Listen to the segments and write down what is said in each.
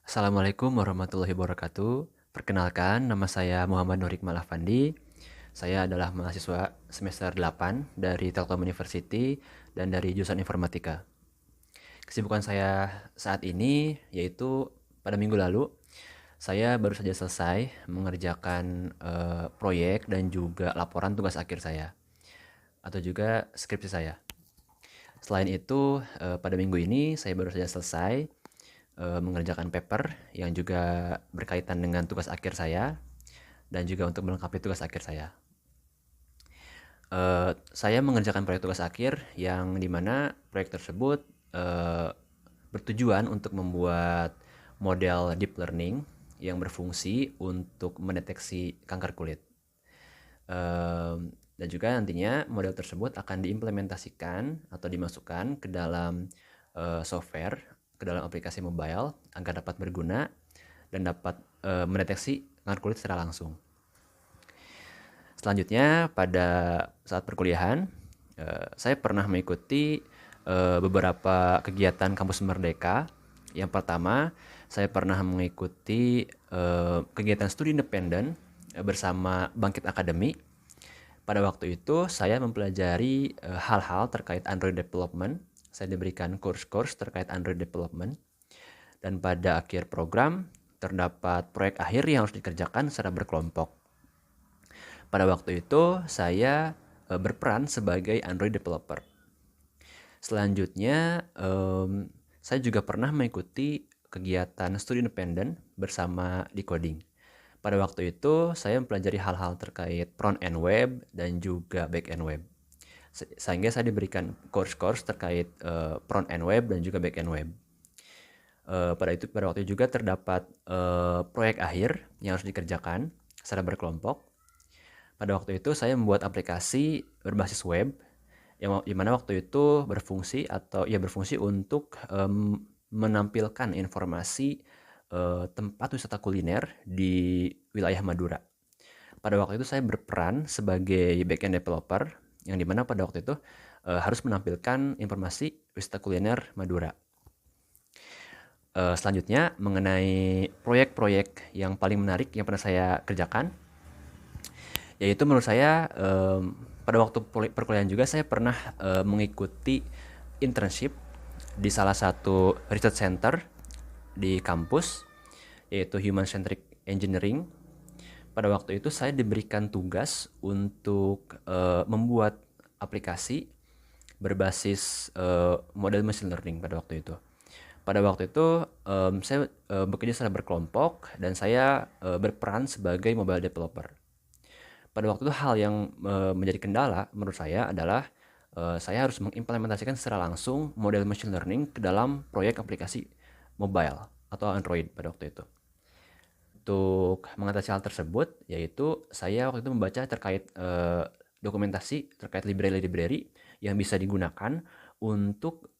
Assalamualaikum warahmatullahi wabarakatuh. Perkenalkan, nama saya Muhammad Nur Hikmal Afandi. Saya adalah mahasiswa semester 8 dari Telkom University dan dari jurusan Informatika. Kesibukan saya saat ini yaitu pada minggu lalu saya baru saja selesai mengerjakan proyek dan juga laporan tugas akhir saya atau juga skripsi saya. Selain itu, pada minggu ini saya baru saja selesai mengerjakan paper yang juga berkaitan dengan tugas akhir saya dan juga untuk melengkapi tugas akhir saya. Saya mengerjakan proyek tugas akhir yang dimana proyek tersebut bertujuan untuk membuat model deep learning yang berfungsi untuk mendeteksi kanker kulit. Dan juga nantinya model tersebut akan diimplementasikan atau dimasukkan ke dalam software, ke dalam aplikasi mobile agar dapat berguna dan dapat mendeteksi kanker kulit secara langsung. Selanjutnya pada saat perkuliahan, saya pernah mengikuti beberapa kegiatan kampus Merdeka. Yang pertama, saya pernah mengikuti kegiatan studi independen bersama Bangkit Academy. Pada waktu itu saya mempelajari hal-hal terkait Android development. Saya diberikan course-course terkait Android development. Dan pada akhir program terdapat proyek akhir yang harus dikerjakan secara berkelompok. Pada waktu itu saya berperan sebagai Android developer. Selanjutnya saya juga pernah mengikuti kegiatan studi independen bersama Decoding. Pada waktu itu saya mempelajari hal-hal terkait front-end web dan juga back-end web. Sehingga saya diberikan course-course terkait front-end web dan juga back-end web. Pada waktu itu juga terdapat proyek akhir yang harus dikerjakan secara berkelompok. Pada waktu itu saya membuat aplikasi berbasis web yang dimana waktu itu berfungsi untuk menampilkan informasi tempat wisata kuliner di wilayah Madura. Pada waktu itu saya berperan sebagai backend developer yang dimana pada waktu itu harus menampilkan informasi wisata kuliner Madura. Selanjutnya mengenai proyek-proyek yang paling menarik yang pernah saya kerjakan, yaitu menurut saya pada waktu perkuliahan juga saya pernah mengikuti internship di salah satu research center di kampus, yaitu Human Centric Engineering. Pada waktu itu saya diberikan tugas untuk membuat aplikasi berbasis model machine learning pada waktu itu. Pada waktu itu saya bekerja secara berkelompok dan saya berperan sebagai mobile developer. Pada waktu itu hal yang menjadi kendala menurut saya adalah saya harus mengimplementasikan secara langsung model machine learning ke dalam proyek aplikasi mobile atau Android pada waktu itu. Untuk mengatasi hal tersebut, yaitu saya waktu itu membaca terkait dokumentasi terkait library-library yang bisa digunakan untuk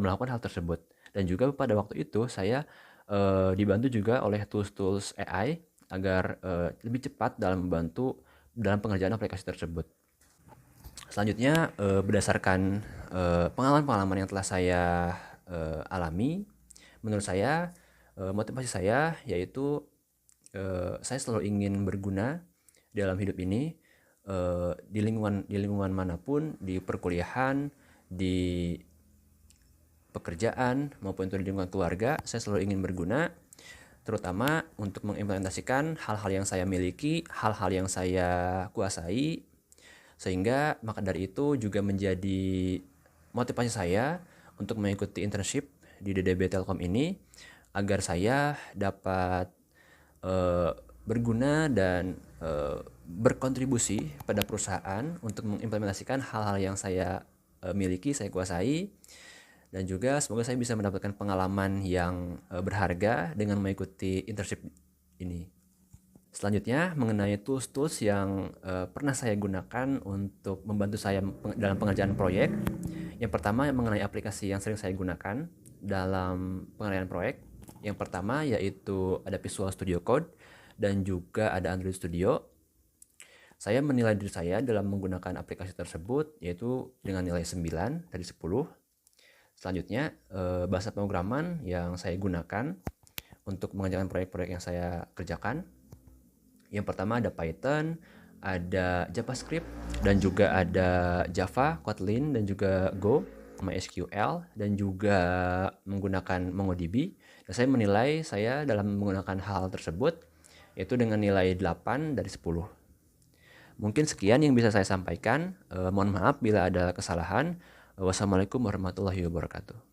melakukan hal tersebut. Dan juga pada waktu itu saya dibantu juga oleh tools-tools AI agar lebih cepat dalam membantu dalam pengerjaan aplikasi tersebut. Selanjutnya berdasarkan pengalaman-pengalaman yang telah saya alami, menurut saya motivasi saya yaitu saya selalu ingin berguna dalam hidup ini di lingkungan manapun, di perkuliahan, di pekerjaan maupun itu di lingkungan keluarga, saya selalu ingin berguna, terutama untuk mengimplementasikan hal-hal yang saya miliki, hal-hal yang saya kuasai, sehingga maka dari itu juga menjadi motivasi saya untuk mengikuti internship di DDB Telkom ini agar saya dapat berguna dan berkontribusi pada perusahaan untuk mengimplementasikan hal-hal yang saya miliki, saya kuasai, dan juga semoga saya bisa mendapatkan pengalaman yang berharga dengan mengikuti internship ini. Selanjutnya mengenai tools-tools yang pernah saya gunakan untuk membantu saya dalam pengerjaan proyek. Yang pertama mengenai aplikasi yang sering saya gunakan dalam pengerjaan proyek. Yang pertama yaitu ada Visual Studio Code dan juga ada Android Studio. Saya menilai diri saya dalam menggunakan aplikasi tersebut yaitu dengan nilai 9 dari 10. Selanjutnya bahasa pemrograman yang saya gunakan untuk mengerjakan proyek-proyek yang saya kerjakan. Yang pertama ada Python, ada JavaScript, dan juga ada Java, Kotlin, dan juga Go, MySQL, dan juga menggunakan MongoDB. Dan saya menilai saya dalam menggunakan hal tersebut itu dengan nilai 8 dari 10. Mungkin sekian yang bisa saya sampaikan. Mohon maaf bila ada kesalahan. Wassalamualaikum warahmatullahi wabarakatuh.